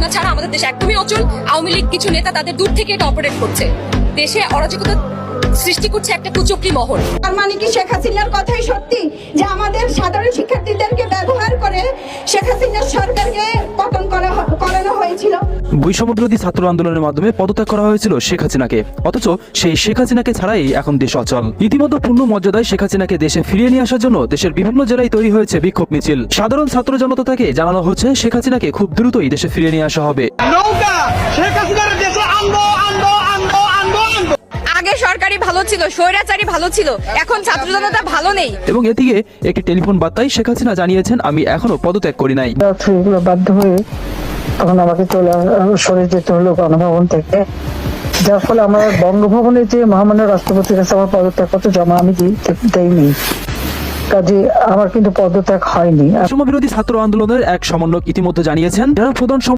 হাসিনা ছাড়া আমাদের দেশ একদমই অচল। আওয়ামী লীগ কিছু নেতা তাদের দূর থেকে এটা অপারেট করছে, দেশে অরাজকতা সৃষ্টি করছে একটা কুচক্রী মহল। তার মানে কি শেখ হাসিনার কথাই সত্যি যে আমাদের সাধারণ শিক্ষার্থীদেরকে ব্যবহার করে শেখ হাসিনার সরকারকে পতন করানো হয়েছিল? বৈষম্যবিরোধী ছাত্র আন্দোলনের মাধ্যমে পদত্যাগ করা হয়েছিল শেখ হাসিনাকে, অথচ সেই শেখ হাসিনাকে ছাড়াই এখন দেশ অচল। ইতিমধ্যে পূর্ণ মর্যাদায় শেখ হাসিনাকে দেশে ফিরিয়ে নিয়ে আসার জন্য দেশের বিভিন্ন জেলায় তৈরি হয়েছে বিক্ষোভ মিছিল। সাধারণ ছাত্র জনতা থেকে জানানো হচ্ছে শেখ হাসিনাকে খুব দ্রুতই দেশে ফিরিয়ে নিয়ে আসা হবে। আগে সরকারি ভালো ছিল, স্বৈরাচারী ভালো ছিল, এখন ছাত্র জনতা ভালো নেই। এবং এদিকে একটি টেলিফোন বার্তায় শেখ হাসিনা জানিয়েছেন, আমি এখনো পদত্যাগ করি নাই। এগুলো বাধ্য হয়ে তখন আমাকে সরে যেতে হলো গণভবন থেকে, যার ফলে আমার বঙ্গভবনে যে মহামান্য রাষ্ট্রপতির কাছে আমার পদত্যাগপত্র জমা আমি দেইনি, কাজে আমার কিন্তু পদত্যাগ হয়নি। বৈষম্যবিরোধী ছাত্র আন্দোলনের এক সমন্বয়ক ইতিমধ্যে জানিয়েছেন, যারা প্রধান